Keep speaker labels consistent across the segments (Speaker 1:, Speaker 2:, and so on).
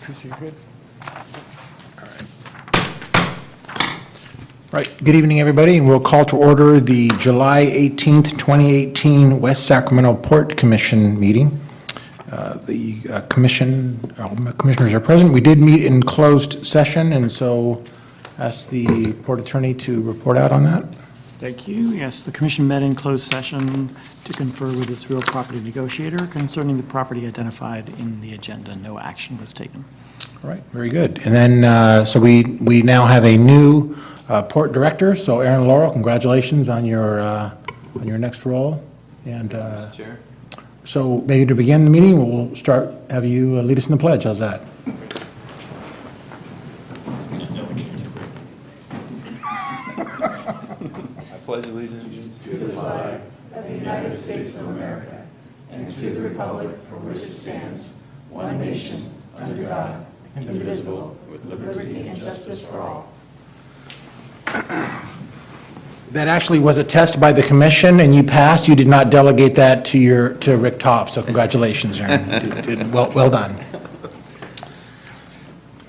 Speaker 1: Chris, you're good? Right. Good evening, everybody, and we'll call to order the July 18th, 2018 West Sacramento Port Commission meeting. The commissioners are present. We did meet in closed session, and so ask the port attorney to report out on that.
Speaker 2: Thank you. Yes, the commission met in closed session to confer with its real property negotiator concerning the property identified in the agenda. No action was taken.
Speaker 1: All right, very good. And then, so we now have a new port director. So Aaron Laurel, congratulations on your next role. And
Speaker 3: Mr. Chair.
Speaker 1: so maybe to begin the meeting, we'll have you lead us in the pledge. How's that?
Speaker 3: I pledge allegiance
Speaker 4: to the flag of the United States of America and to the republic for which it stands, one nation, under God, indivisible, with liberty and justice for all.
Speaker 1: That actually was a test by the commission, and you passed. You did not delegate that to Rick Topp, so congratulations, Aaron. You did well done.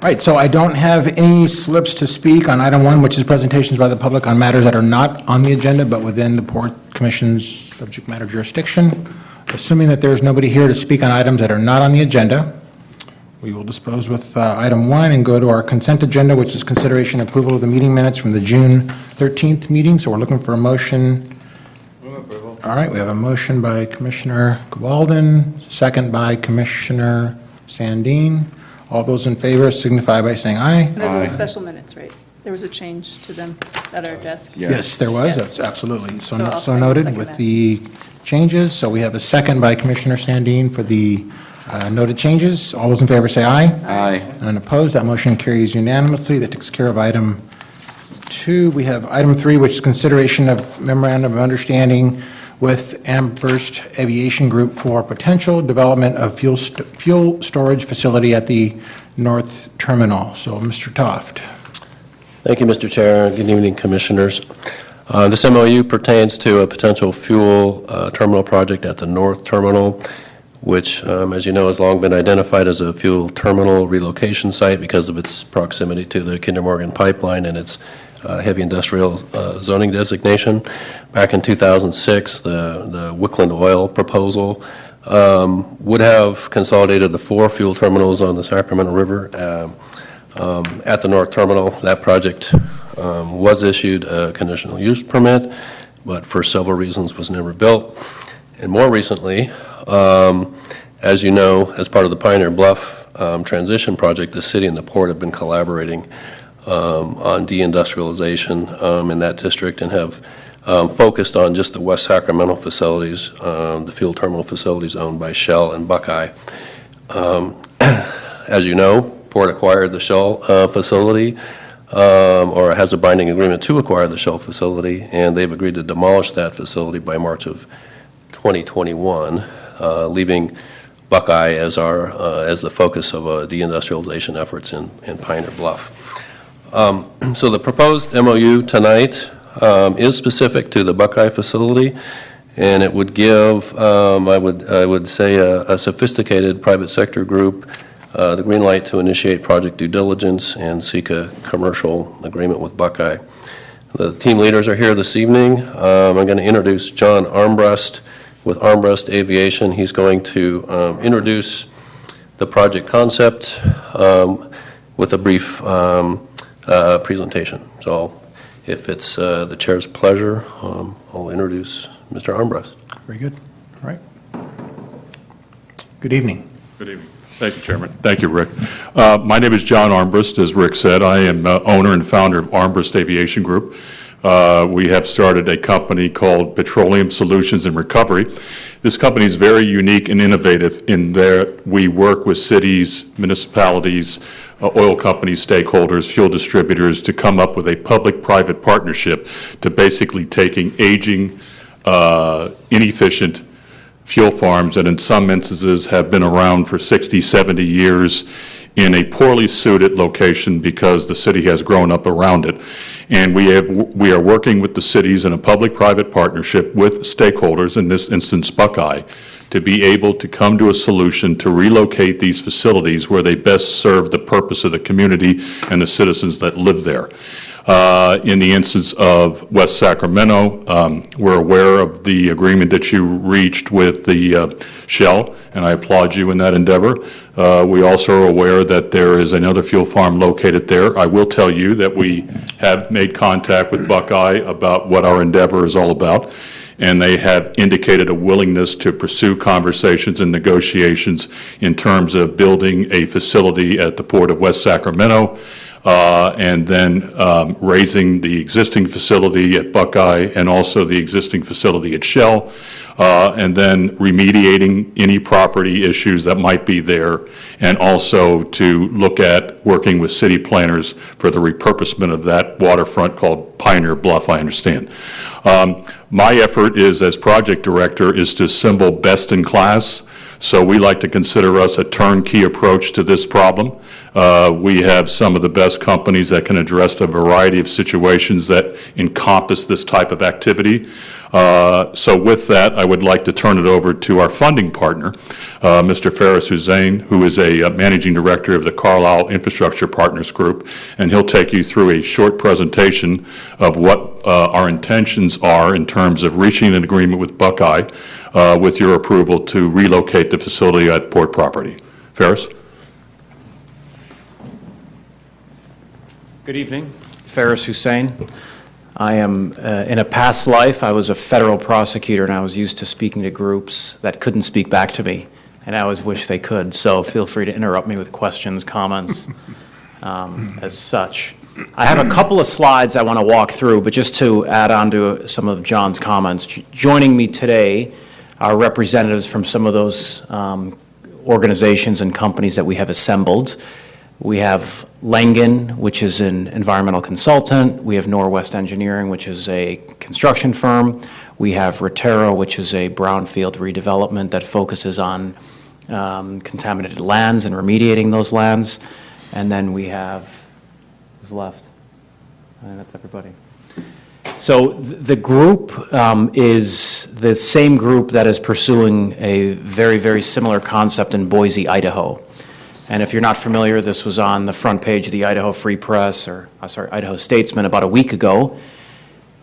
Speaker 1: All right, so I don't have any slips to speak on item one, which is presentations by the public on matters that are not on the agenda, but within the Port Commission's subject matter jurisdiction. Assuming that there's nobody here to speak on items that are not on the agenda, we will dispose with item one and go to our consent agenda, which is consideration and approval of the meeting minutes from the June 13th meeting. So we're looking for a motion.
Speaker 3: approval.
Speaker 1: All right, we have a motion by Commissioner Gabaldon, second by Commissioner Sandin. All those in favor signify by saying aye.
Speaker 5: And those are the special minutes, right? There was a change to them at our desk.
Speaker 1: Yes, there was,
Speaker 5: Yeah.
Speaker 1: that's absolutely.
Speaker 5: So I'll
Speaker 1: So noted
Speaker 5: second
Speaker 1: with
Speaker 5: that.
Speaker 1: the changes. So we have a second by Commissioner Sandin for the noted changes. All those in favor say aye.
Speaker 3: Aye.
Speaker 1: None opposed, that motion carries unanimously. That takes care of item two. We have item three, which is consideration of memorandum of understanding with Amherst Aviation Group for potential development of fuel storage facility at the North Terminal. So, Mr. Toft.
Speaker 6: Thank you, Mr. Chair. Good evening, Commissioners. This MOU pertains to a potential fuel terminal project at the North Terminal, which, as you know, has long been identified as a fuel terminal relocation site because of its proximity to the Kinder Morgan pipeline and its heavy industrial zoning designation. Back in 2006, the Wickland Oil proposal would have consolidated the 4 fuel terminals on the Sacramento River at the North Terminal. That project was issued a conditional use permit, but for several reasons was never built. And more recently, as you know, as part of the Pioneer Bluff transition project, the city and the port have been collaborating on deindustrialization in that district and have focused on just the West Sacramento facilities, the fuel terminal facilities owned by Shell and Buckeye. As you know, Port acquired the Shell facility, or has a binding agreement to acquire the Shell facility, and they've agreed to demolish that facility by March of 2021, leaving Buckeye as the focus of deindustrialization efforts in Pioneer Bluff. So the proposed MOU tonight is specific to the Buckeye facility, and it would give, I would say, a sophisticated private sector group the green light to initiate project due diligence and seek a commercial agreement with Buckeye. The team leaders are here this evening. I'm going to introduce John Armbrust with Armbrust Aviation. He's going to introduce the project concept with a brief presentation. So if it's the chair's pleasure, I'll introduce Mr. Armbrust.
Speaker 1: Very good. All right. Good evening.
Speaker 7: Good evening. Thank you, Chairman. Thank you, Rick. My name is John Armbrust. As Rick said, I am owner and founder of Armbrust Aviation Group. We have started a company called Petroleum Solutions and Recovery. This company is very unique and innovative in that we work with cities, municipalities, oil companies, stakeholders, fuel distributors to come up with a public-private partnership to basically taking aging, inefficient fuel farms that in some instances have been around for 60, 70 years in a poorly suited location because the city has grown up around it, And we are working with the cities in a public-private partnership with stakeholders, in this instance Buckeye, to be able to come to a solution to relocate these facilities where they best serve the purpose of the community and the citizens that live there. In the instance of West Sacramento, we're aware of the agreement that you reached with the Shell, and I applaud you in that endeavor. We also are aware that there is another fuel farm located there. I will tell you that we have made contact with Buckeye about what our endeavor is all about, and they have indicated a willingness to pursue conversations and negotiations in terms of building a facility at the Port of West Sacramento, and then raising the existing facility at Buckeye and also the existing facility at Shell, and then remediating any property issues that might be there, and also to look at working with city planners for the repurposement of that waterfront called Pioneer Bluff, I understand. My effort is, as project director, is to assemble best in class. So we like to consider us a turnkey approach to this problem. We have some of the best companies that can address a variety of situations that encompass this type of activity. So with that, I would like to turn it over to our funding partner, Mr. Faris Hussein, who is a managing director of the Carlisle Infrastructure Partners Group, and he'll take you through a short presentation of what our intentions are in terms of reaching an agreement with Buckeye with your approval to relocate the facility at port property. Faris?
Speaker 8: Good evening. Faris Hussein. I am, in a past life, I was a federal prosecutor, and I was used to speaking to groups that couldn't speak back to me, and I always wish they could, so feel free to interrupt me with questions, comments, as such. I have a couple of slides I want to walk through, but just to add on to some of John's comments, joining me today are representatives from some of those organizations and companies that we have assembled. We have Langen, which is an environmental consultant. We have Norwest Engineering, which is a construction firm. We have Rotero, which is a brownfield redevelopment that focuses on contaminated lands and remediating those lands. And then we have, who's left? And that's everybody. So the group is the same group that is pursuing a very, very similar concept in Boise, Idaho. And if you're not familiar, this was on the front page of the Idaho Free Press, or Idaho Statesman about a week ago.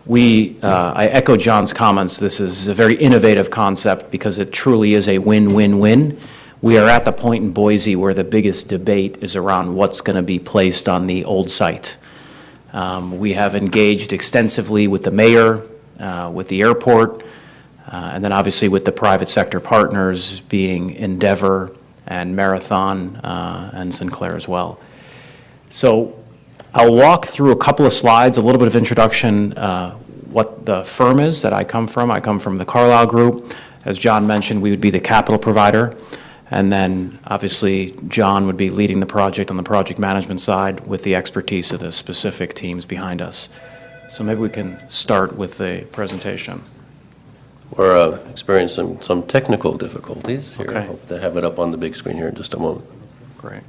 Speaker 8: I echo John's comments. This is a very innovative concept because it truly is a win-win-win. We are at the point in Boise where the biggest debate is around what's going to be placed on the old site. We have engaged extensively with the mayor, with the airport, and then obviously with the private sector partners being Endeavor and Marathon and Sinclair as well. So I'll walk through a couple of slides, a little bit of introduction, what the firm is that I come from. I come from the Carlisle Group. As John mentioned, we would be the capital provider. And then obviously John would be leading the project on the project management side with the expertise of the specific teams behind us. So maybe we can start with the presentation.
Speaker 6: We're experiencing some technical difficulties here.
Speaker 8: Okay.
Speaker 6: I hope to have it up on the big screen here in just a moment.
Speaker 8: Great.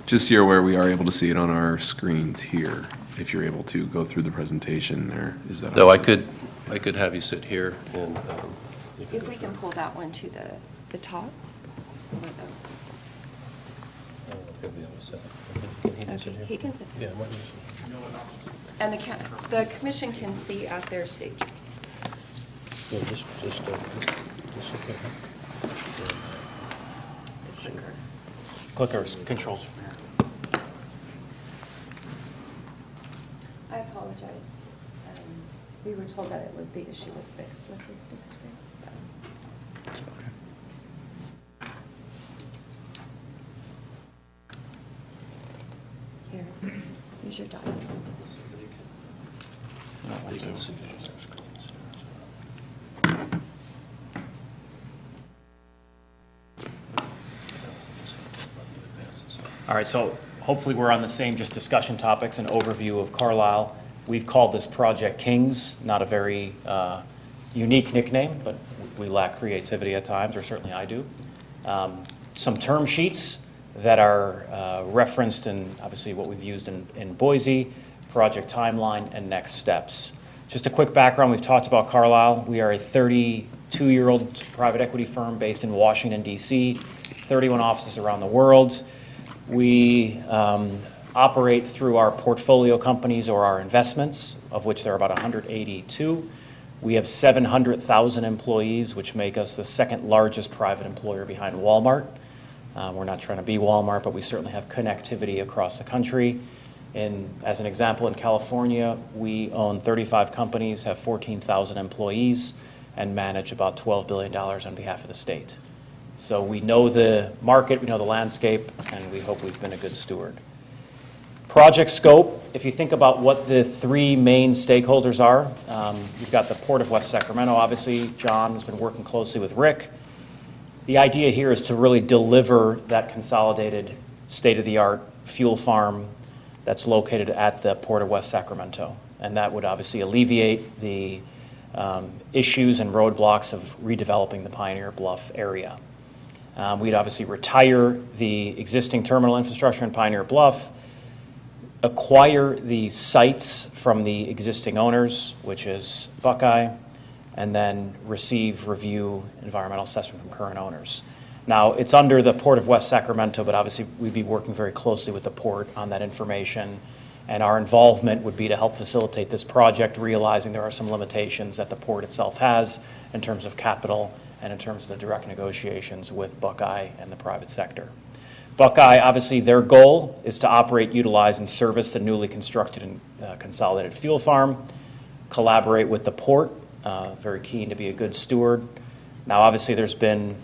Speaker 9: Just so you're aware, we are able to see it on our screens here. If you're able to go through the presentation there, is that?
Speaker 6: So I could have you sit here and.
Speaker 4: If we can pull that one to the top. Okay, he can sit.
Speaker 6: Yeah.
Speaker 4: And the commission can see at their stages.
Speaker 6: Yeah, just okay.
Speaker 4: The clicker.
Speaker 8: Clickers, controls.
Speaker 4: I apologize. We were told that the issue was fixed with this big screen. but it's not. Here, use your dial.
Speaker 8: All right, so hopefully we're on the same just discussion topics and overview of Carlisle. We've called this Project Kings, not a very unique nickname, but we lack creativity at times, or certainly I do. Some term sheets that are referenced in obviously what we've used in Boise. project timeline, and next steps. Just a quick background, we've talked about Carlyle. We are a 32-year-old private equity firm based in Washington, D.C., 31 offices around the world. We operate through our portfolio companies or our investments, of which there are about 182. We have 700,000 employees, which make us the second largest private employer behind Walmart. We're not trying to be Walmart, but we certainly have connectivity across the country. As an example, in California, we own 35 companies, have 14,000 employees, and manage about $12 billion on behalf of the state. So we know the market, we know the landscape, and we hope we've been a good steward. Project scope, if you think about what the three main stakeholders are, you've got the Port of West Sacramento, obviously. John has been working closely with Rick. The idea here is to really deliver that consolidated state-of-the-art fuel farm that's located at the Port of West Sacramento. And that would obviously alleviate the issues and roadblocks of redeveloping the Pioneer Bluff area. We'd obviously retire the existing terminal infrastructure in Pioneer Bluff, acquire the sites from the existing owners, which is Buckeye, and then review environmental assessment from current owners. Now, it's under the Port of West Sacramento, but obviously we'd be working very closely with the port on that information, and our involvement would be to help facilitate this project, realizing there are some limitations that the port itself has in terms of capital and in terms of the direct negotiations with Buckeye and the private sector. Buckeye, obviously, their goal is to operate, utilize, and service the newly constructed and consolidated fuel farm, collaborate with the port, very keen to be a good steward. Now, obviously, there's been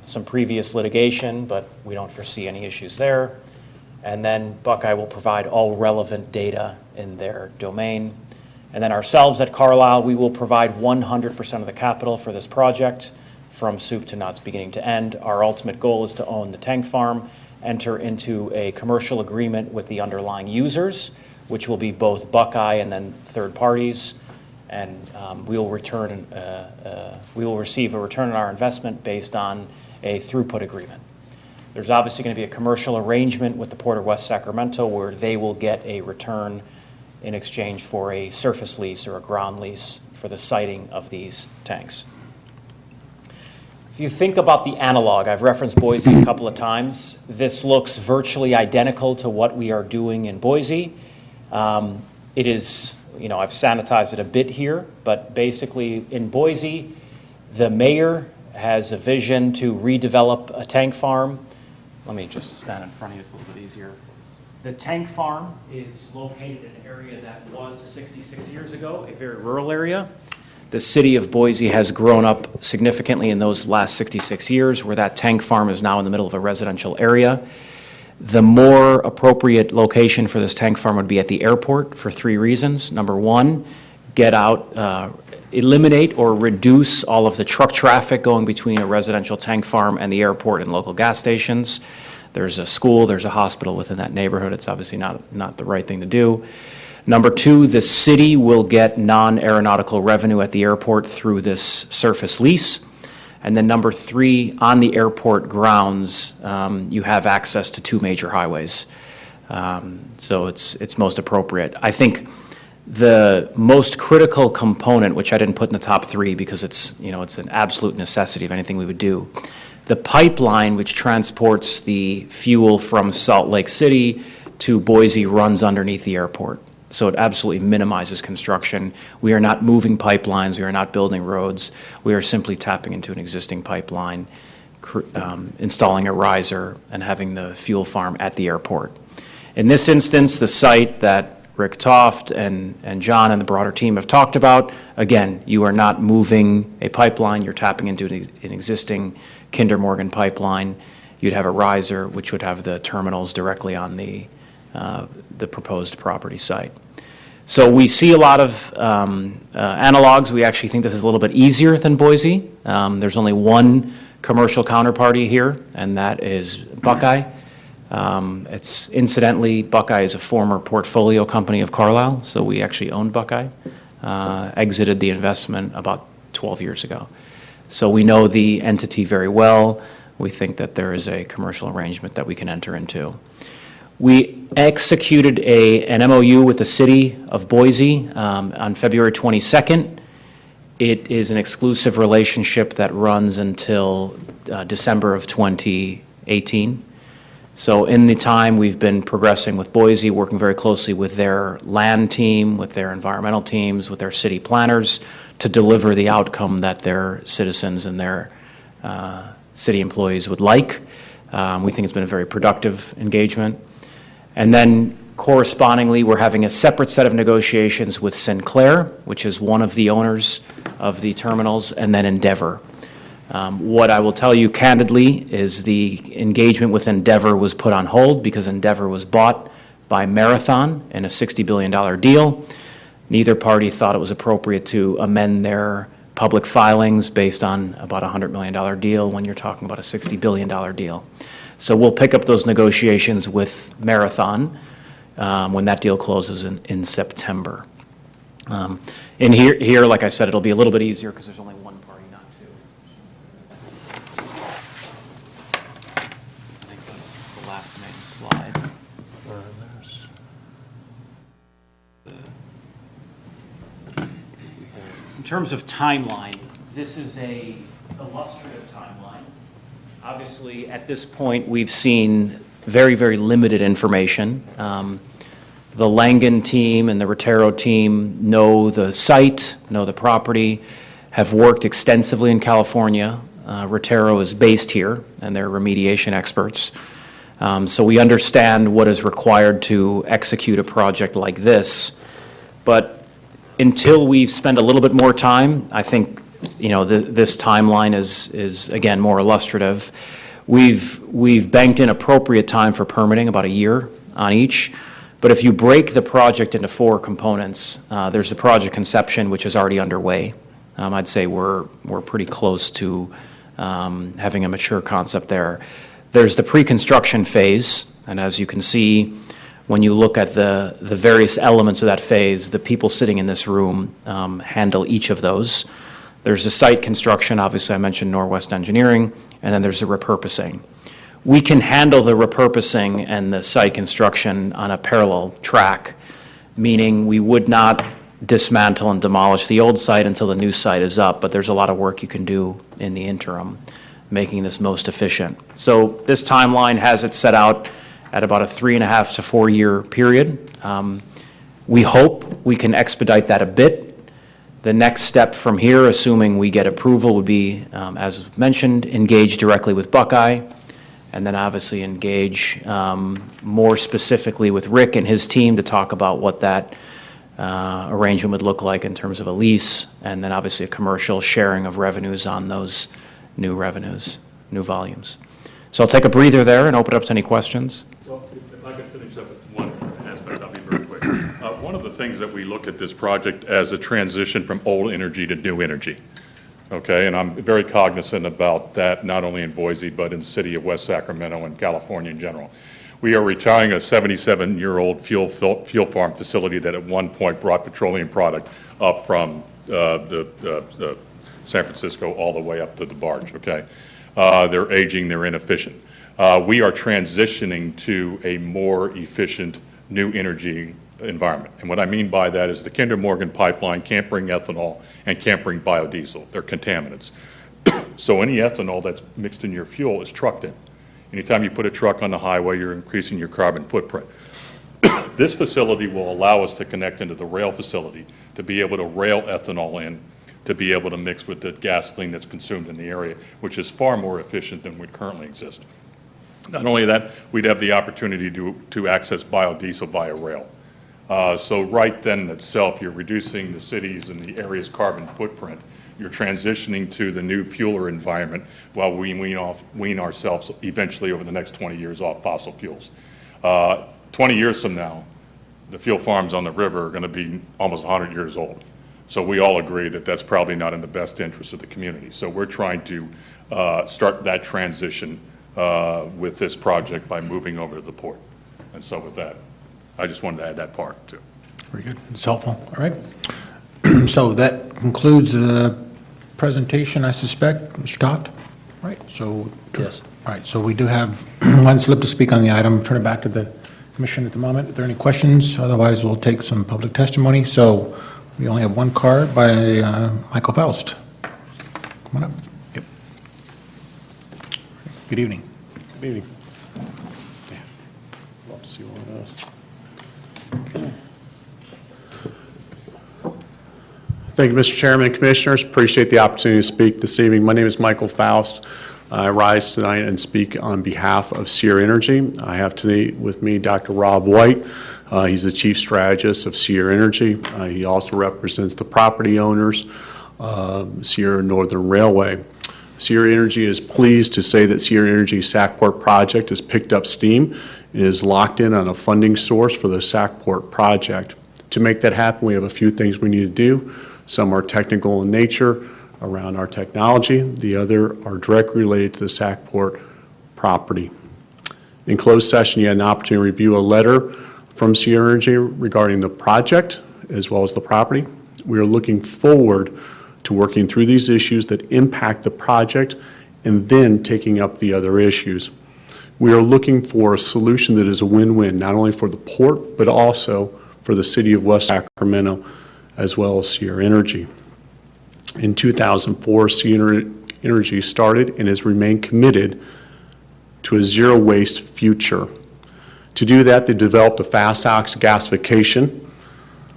Speaker 8: some previous litigation, but we don't foresee any issues there. And then Buckeye will provide all relevant data in their domain. And then ourselves at Carlyle, we will provide 100% of the capital for this project from soup to nuts, beginning to end. Our ultimate goal is to own the tank farm, enter into a commercial agreement with the underlying users, which will be both Buckeye and then third parties. And we will receive a return on our investment based on a throughput agreement. There's obviously going to be a commercial arrangement with the Port of West Sacramento where they will get a return in exchange for a surface lease or a ground lease for the siting of these tanks. If you think about the analog, I've referenced Boise a couple of times. This looks virtually identical to what we are doing in Boise. It is, I've sanitized it a bit here, but basically in Boise, the mayor has a vision to redevelop a tank farm. Let me just stand in front of you, it's a little bit easier. The tank farm is located in an area that was 66 years ago, a very rural area. The city of Boise has grown up significantly in those last 66 years, where that tank farm is now in the middle of a residential area. The more appropriate location for this tank farm would be at the airport for three reasons. Number one, get out, eliminate or reduce all of the truck traffic going between a residential tank farm and the airport and local gas stations. There's a school, there's a hospital within that neighborhood. It's obviously not the right thing to do. Number two, the city will get non-aeronautical revenue at the airport through this surface lease. And then number three, on the airport grounds, you have access to two major highways. So it's most appropriate. I think the most critical component, which I didn't put in the top three because it's an absolute necessity of anything we would do, the pipeline which transports the fuel from Salt Lake City to Boise runs underneath the airport. So it absolutely minimizes construction. We are not moving pipelines. We are not building roads. We are simply tapping into an existing pipeline, installing a riser, and having the fuel farm at the airport. In this instance, the site that Rick Toft and John and the broader team have talked about, again, you are not moving a pipeline. You're tapping into an existing Kinder Morgan pipeline. You'd have a riser, which would have the terminals directly on the proposed property site. So we see a lot of analogs. We actually think this is a little bit easier than Boise. There's only one commercial counterparty here, and that is Buckeye. It's incidentally, Buckeye is a former portfolio company of Carlyle, so we actually owned Buckeye, exited the investment about 12 years ago. So we know the entity very well. We think that there is a commercial arrangement that we can enter into. We executed an MOU with the city of Boise on February 22nd. It is an exclusive relationship that runs until December of 2018. So in the time, we've been progressing with Boise, working very closely with their land team, with their environmental teams, with their city planners to deliver the outcome that their citizens and their city employees would like. We think it's been a very productive engagement. And then correspondingly, we're having a separate set of negotiations with Sinclair, which is one of the owners of the terminals, and then Endeavor. What I will tell you candidly is the engagement with Endeavor was put on hold because Endeavor was bought by Marathon in a $60 billion deal. Neither party thought it was appropriate to amend their public filings based on about a $100 million deal when you're talking about a $60 billion deal. So we'll pick up those negotiations with Marathon when that deal closes in September. And here, like I said, it'll be a little bit easier because there's only one party, not two. I think that's the last main slide. In terms of timeline, this is a illustrative timeline. Obviously, at this point, we've seen very, very limited information. The Langen team and the Rotero team know the site, know the property, have worked extensively in California. Rotero is based here, and they're remediation experts. So we understand what is required to execute a project like this. But until we've spent a little bit more time, I think, this timeline is again, more illustrative. We've banked in appropriate time for permitting, about a year on each. But if you break the project into four components, there's the project conception, which is already underway. I'd say we're pretty close to having a mature concept there. There's the pre-construction phase, and as you can see, when you look at the various elements of that phase, the people sitting in this room handle each of those. There's the site construction, obviously I mentioned Norwest Engineering, and then there's the repurposing. We can handle the repurposing and the site construction on a parallel track, meaning we would not dismantle and demolish the old site until the new site is up, but there's a lot of work you can do in the interim, making this most efficient. So this timeline has it set out at about a 3.5 to 4 year period. We hope we can expedite that a bit. The next step from here, assuming we get approval, would be, as mentioned, engage directly with Buckeye, and then obviously engage more specifically with Rick and his team to talk about what that arrangement would look like in terms of a lease, and then obviously a commercial sharing of revenues on those new revenues, new volumes. So I'll take a breather there and open it up to any questions.
Speaker 7: Well, if I could finish up with one aspect, I'll be very quick. One of the things that we look at this project as a transition from old energy to new energy. Okay, and I'm very cognizant about that, not only in Boise, but in the city of West Sacramento and California in general. We are retiring a 77-year-old fuel farm facility that at one point brought petroleum product up from the San Francisco all the way up to the barge, okay? They're aging, they're inefficient. We are transitioning to a more efficient new energy environment. And what I mean by that is the Kinder Morgan pipeline can't bring ethanol and can't bring biodiesel. They're contaminants. So any ethanol that's mixed in your fuel is trucked in. Anytime you put a truck on the highway, you're increasing your carbon footprint. This facility will allow us to connect into the rail facility to be able to rail ethanol in, to be able to mix with the gasoline that's consumed in the area, which is far more efficient than would currently exist. Not only that, we'd have the opportunity to access biodiesel via rail. So right then in itself, you're reducing the city's and the area's carbon footprint. You're transitioning to the new fueler environment while we wean ourselves eventually over the next 20 years off fossil fuels. 20 years from now, the fuel farms on the river are going to be almost 100 years old. So we all agree that that's probably not in the best interest of the community. So we're trying to start that transition with this project by moving over to the port. And so with that, I just wanted to add that part too.
Speaker 1: Very good. It's helpful. All right. So that concludes the presentation, I suspect, Mr. Toft? Right. So,
Speaker 6: Yes.
Speaker 1: All right. So we do have one slip to speak on the item. Turn it back to the commission at the moment. Are there any questions? Otherwise, we'll take some public testimony. So we only have one card by Michael Faust. Come on up. Yep. Good evening.
Speaker 10: Good evening. Love to see one of those. Thank you, Mr. Chairman and Commissioners. Appreciate the opportunity to speak this evening. My name is Michael Faust. I rise tonight and speak on behalf of Sierra Energy. I have today with me Dr. Rob White. He's the Chief Strategist of Sierra Energy. He also represents the property owners, Sierra Northern Railway. Sierra Energy is pleased to say that Sierra Energy's Sackport project has picked up steam and is locked in on a funding source for the Sackport project. To make that happen, we have a few things we need to do. Some are technical in nature around our technology. The other are directly related to the Sackport property. In closed session, you had an opportunity to review a letter from Sierra Energy regarding the project as well as the property. We are looking forward to working through these issues that impact the project and then taking up the other issues. We are looking for a solution that is a win-win, not only for the port, but also for the city of West Sacramento, as well as Sierra Energy. In 2004, Sierra Energy started and has remained committed to a zero-waste future. To do that, they developed a fast ox gasification,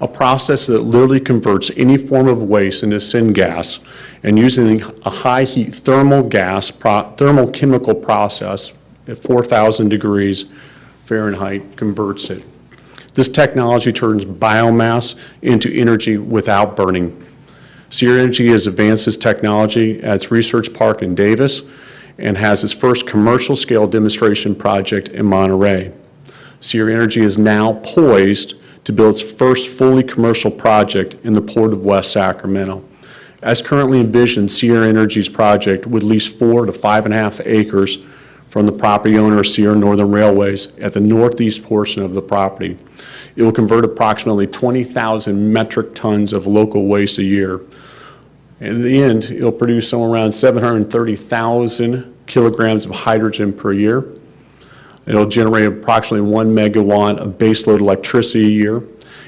Speaker 10: a process that literally converts any form of waste into syngas, and using a high-heat thermal chemical process at 4,000 degrees Fahrenheit converts it. This technology turns biomass into energy without burning. Sierra Energy has advanced this technology at its research park in Davis and has its first commercial scale demonstration project in Monterey. Sierra Energy is now poised to build its first fully commercial project in the Port of West Sacramento. As currently envisioned, Sierra Energy's project would lease 4 to 5.5 acres from the property owner, Sierra Northern Railways, at the northeast portion of the property. It will convert approximately 20,000 metric tons of local waste a year. In the end, it'll produce somewhere around 730,000 kilograms of hydrogen per year. It'll generate approximately 1 megawatt of baseload electricity a year.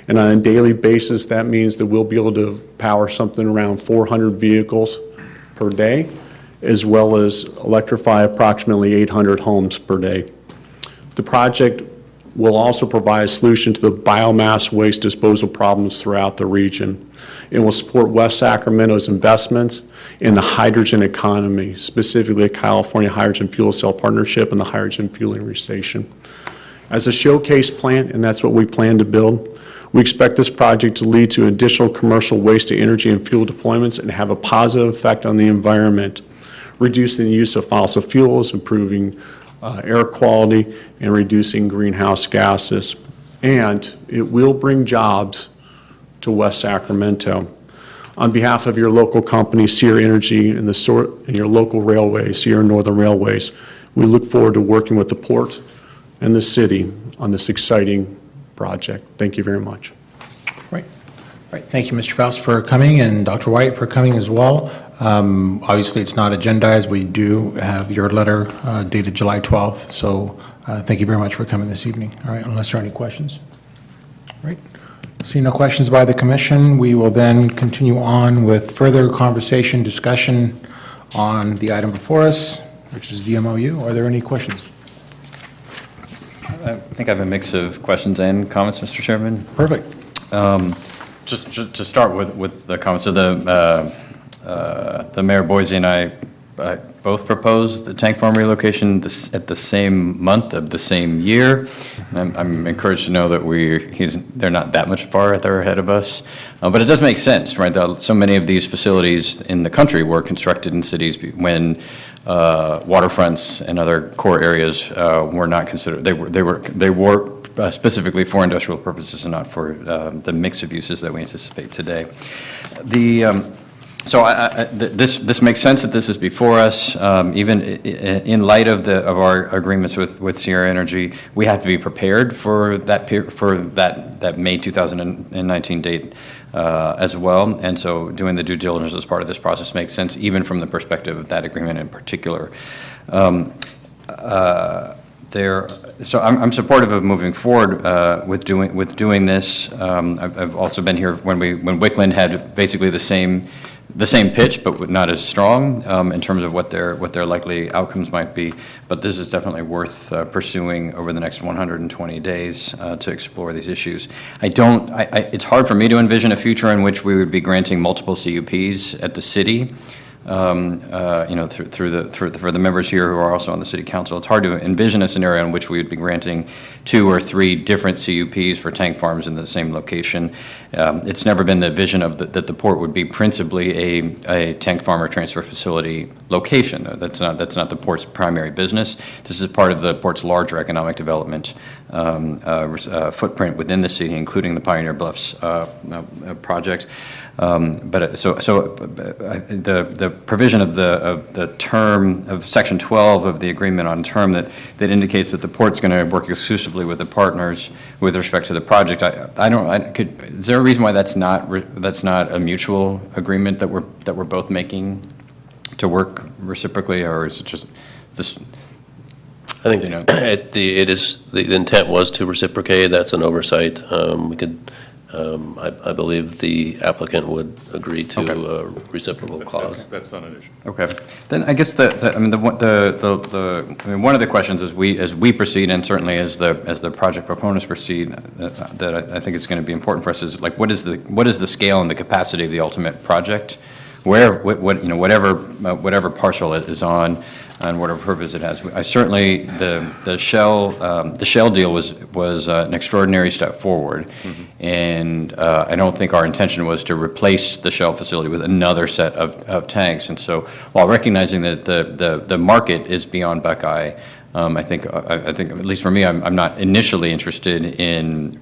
Speaker 10: And on a daily basis, that means that we'll be able to power something around 400 vehicles per day, as well as electrify approximately 800 homes per day. The project will also provide a solution to the biomass waste disposal problems throughout the region. It will support West Sacramento's investments in the hydrogen economy, specifically the California Hydrogen Fuel Cell Partnership and the Hydrogen Fueling Station. As a showcase plant, and that's what we plan to build, we expect this project to lead to additional commercial waste to energy and fuel deployments and have a positive effect on the environment, reducing the use of fossil fuels, improving air quality, and reducing greenhouse gases. And it will bring jobs to West Sacramento. On behalf of your local company, Sierra Energy, and your local railway, Sierra Northern Railways, we look forward to working with the port and the city on this exciting project. Thank you very much.
Speaker 1: Right. Right. Thank you, Mr. Faust, for coming, and Dr. White for coming as well. Obviously, it's not agendized. We do have your letter dated July 12th, so thank you very much for coming this evening. All right, unless there are any questions. All right. Seeing no questions by the commission, we will then continue on with further conversation, discussion on the item before us, which is the MOU. Are there any questions?
Speaker 11: I think I have a mix of questions and comments, Mr. Chairman.
Speaker 1: Perfect.
Speaker 11: Just to start with the comments, so the Mayor Boise and I both proposed the tank farm relocation at the same month of the same year. I'm encouraged to know that they're not that much farther ahead of us, but it does make sense, right? So many of these facilities in the country were constructed in cities when waterfronts and other core areas were not considered. They were specifically for industrial purposes and not for the mix of uses that we anticipate today. So this makes sense that this is before us. Even in light of our agreements with Sierra Energy, we have to be prepared for that May 2019 date as well. And so doing the due diligence as part of this process makes sense, even from the perspective of that agreement in particular. So I'm supportive of moving forward with doing this. I've also been here when Wickland had basically the same pitch, but not as strong in terms of what their likely outcomes might be. But this is definitely worth pursuing over the next 120 days to explore these issues. It's hard for me to envision a future in which we would be granting multiple CUPs at the city. For the members here who are also on the city council, it's hard to envision a scenario in which we would be granting 2 or 3 different CUPs for tank farms in the same location. It's never been the vision that the port would be principally a tank farm or transfer facility location. That's not the port's primary business. This is part of the port's larger economic development footprint within the city, including the Pioneer Bluffs project. The provision of the term of Section 12 of the agreement on term that indicates that the port's going to work exclusively with the partners with respect to the project. Is there a reason why that's not a mutual agreement that we're both making to work reciprocally, or is it just this?
Speaker 6: I think the intent was to reciprocate. That's an oversight. We could. I believe the applicant would agree to a reciprocal clause.
Speaker 7: That's not an issue.
Speaker 11: Okay. Then I guess one of the questions as we proceed, and certainly as the project proponents proceed, that I think is going to be important for us is like what is the scale and the capacity of the ultimate project, whatever parcel it is on. And whatever purpose it has. Certainly the Shell deal was an extraordinary step forward, and I don't think our intention was to replace the Shell facility with another set of tanks. And so, while recognizing that the market is beyond Buckeye, I think at least for me, I'm not initially interested in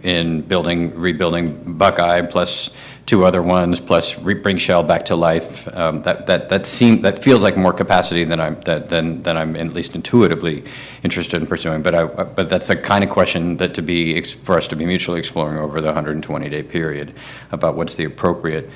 Speaker 11: rebuilding Buckeye plus 2 other ones, plus bring Shell back to life. That feels like more capacity than I'm at least intuitively interested in pursuing. But that's the kind of question that for us to be mutually exploring over the 120-day period about what's the appropriate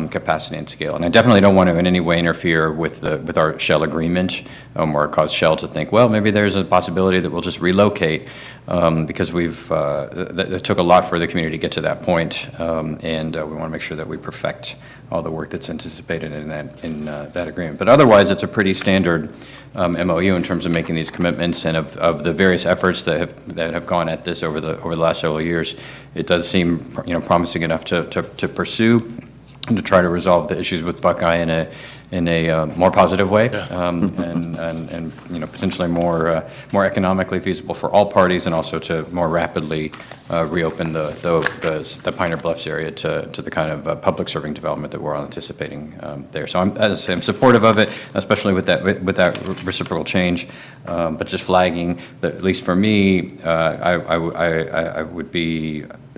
Speaker 11: capacity and scale. And I definitely don't want to in any way interfere with our Shell agreement or cause Shell to think, well, maybe there's a possibility that we'll just relocate because it took a lot for the community to get to that point, and we want to make sure that we perfect all the work that's anticipated in that agreement. But otherwise, it's a pretty standard MOU in terms of making these commitments, and of the various efforts that have gone at this over the last several years. It does seem promising enough to pursue and to try to resolve the issues with Buckeye in a more positive way, and potentially more economically feasible for all parties, and also to more rapidly reopen the Pioneer Bluffs area to the kind of public serving development that we're all anticipating there. So I'm supportive of it, especially with that reciprocal change, but just flagging that at least for me,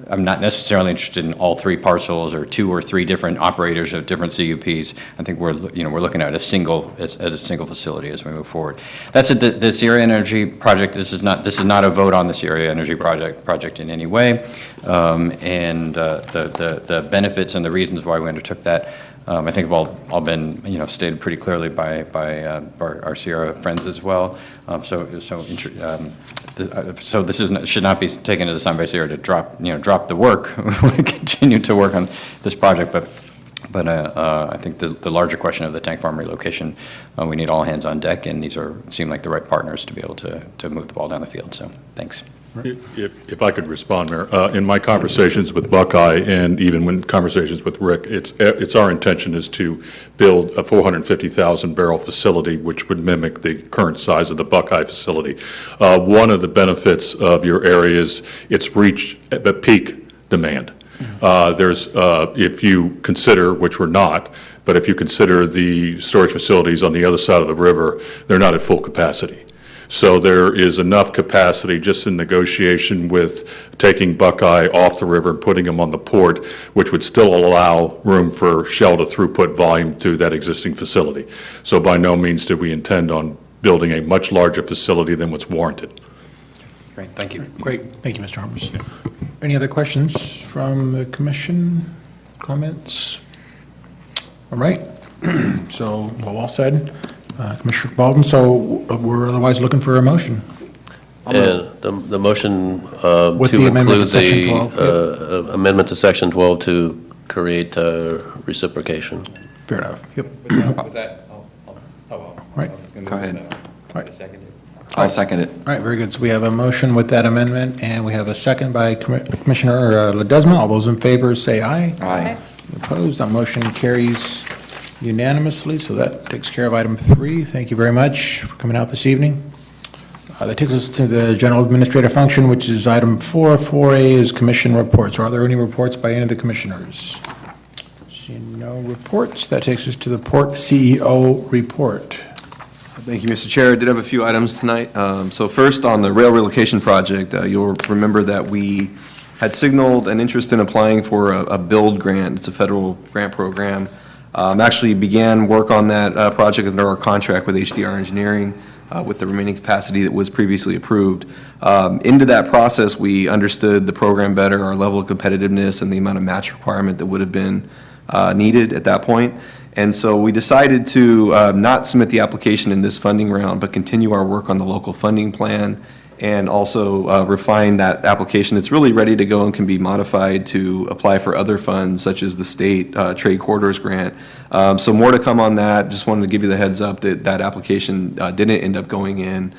Speaker 11: I'm not necessarily interested in all 3 parcels or 2 or 3 different operators of different CUPs. I think we're looking at a single facility as we move forward. That's it. The Sierra Energy project. This is not a vote on the Sierra Energy project in any way, and the benefits and the reasons why we undertook that. I think have all been stated pretty clearly by our Sierra friends as well. So this should not be taken as a sign by Sierra to drop the work. We continue to work on this project, but I think the larger question of the tank farm relocation, we need all hands on deck, and these seem like the right partners to be able to move the ball down the field. So thanks.
Speaker 7: If I could respond, Mayor, in my conversations with Buckeye and even when conversations with Rick, it's our intention is to build a 450,000 barrel facility, which would mimic the current size of the Buckeye facility. One of the benefits of your area is it's reached the peak demand. If you consider, which we're not, but if you consider the storage facilities on the other side of the river, they're not at full capacity. So there is enough capacity just in negotiation with taking Buckeye off the river and putting them on the port, which would still allow room for Shell to throughput volume through that existing facility. So by no means did we intend on building a much larger facility than what's warranted.
Speaker 11: Great, thank you.
Speaker 1: Great, thank you, Mr. Armbruster. Any other questions from the commission? Comments? All right, so all said. Commissioner Baldwin, so we're otherwise looking for a motion.
Speaker 6: And the motion
Speaker 1: With
Speaker 6: to
Speaker 1: the amendment
Speaker 6: include
Speaker 1: to Section
Speaker 6: the
Speaker 1: 12,
Speaker 6: amendment to Section 12 to create reciprocation.
Speaker 1: Fair enough. Yep.
Speaker 11: With that,
Speaker 1: Right.
Speaker 9: Go ahead.
Speaker 1: Right.
Speaker 3: I'll second it.
Speaker 1: All right, very good. So we have a motion with that amendment, and we have a second by Commissioner Ledesma. All those in favor say aye.
Speaker 3: Aye.
Speaker 1: Opposed? That motion carries unanimously, so that takes care of item 3. Thank you very much for coming out this evening. That takes us to the general administrative function, which is item 4. 4A is commission reports. Are there any reports by any of the commissioners? Seeing no reports, that takes us to the Port CEO report.
Speaker 9: Thank you, Mr. Chair. I did have a few items tonight. So first, on the rail relocation project, you'll remember that we had signaled an interest in applying for a build grant. It's a federal grant program. Actually began work on that project under our contract with HDR Engineering with the remaining capacity that was previously approved. Into that process, we understood the program better, our level of competitiveness, and the amount of match requirement that would have been needed at that point. And so we decided to not submit the application in this funding round, but continue our work on the local funding plan and also refine that application. It's really ready to go and can be modified to apply for other funds, such as the state trade corridors grant. So more to come on that. Just wanted to give you the heads up that that application didn't end up going in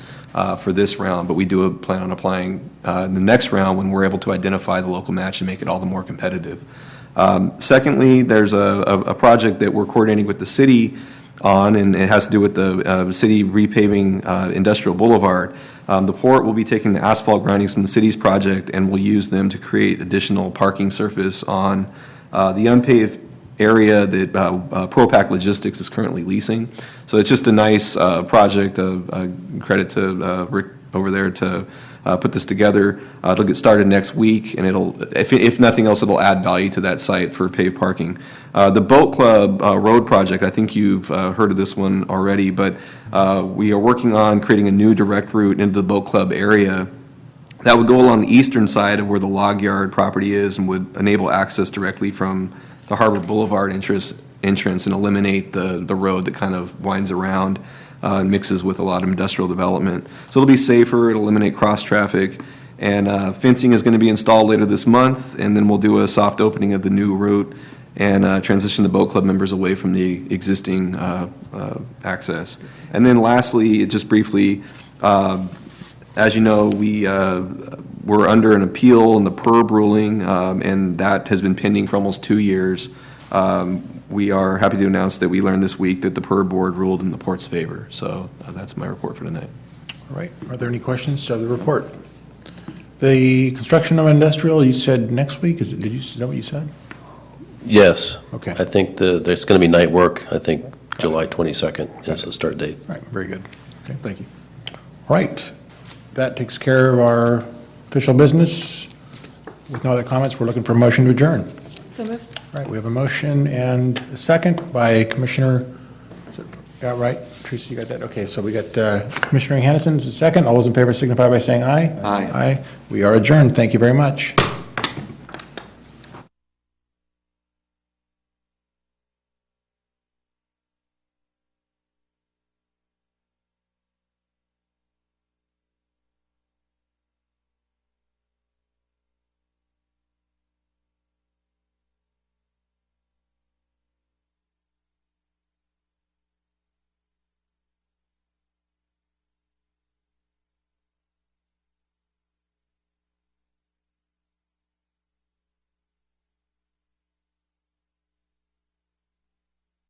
Speaker 9: for this round, but we do plan on applying in the next round when we're able to identify the local match and make it all the more competitive. Secondly, there's a project that we're coordinating with the city on, and it has to do with the city repaving Industrial Boulevard. The port will be taking the asphalt grindings from the city's project and will use them to create additional parking surface on the unpaved area that ProPac Logistics is currently leasing. So it's just a nice project. Credit to Rick over there to put this together. It'll get started next week, and it'll, if nothing else, it'll add value to that site for paved parking. The Boat Club Road project, I think you've heard of this one already, but we are working on creating a new direct route into the Boat Club area that would go along the eastern side of where the log yard property is and would enable access directly from the Harbor Boulevard entrance and eliminate the road that kind of winds around and mixes with a lot of industrial development. So it'll be safer, it'll eliminate cross-traffic, and fencing is going to be installed later this month, and then we'll do a soft opening of the new route and transition the boat club members away from the existing access. And then lastly, just briefly, as you know, we're under an appeal in the PERB ruling, and that has been pending for almost 2 years. We are happy to announce that we learned this week that the PERB board ruled in the port's favor. So that's my report for tonight.
Speaker 1: All right, are there any questions of the report? The construction of industrial, you said next week, is that what you said?
Speaker 6: Yes.
Speaker 1: Okay.
Speaker 6: I think there's going to be night work. I think July 22nd is the start date.
Speaker 1: All right, very good. Okay, thank you. All right, that takes care of our official business. With no other comments, we're looking for a motion to adjourn.
Speaker 5: So moved.
Speaker 1: All right, we have a motion and a second by Commissioner, right, Teresa, you got that? Okay, so we got Commissioner Hannison's a second. All those in favor signify by saying aye.
Speaker 3: Aye.
Speaker 1: Aye. We are adjourned. Thank you very much.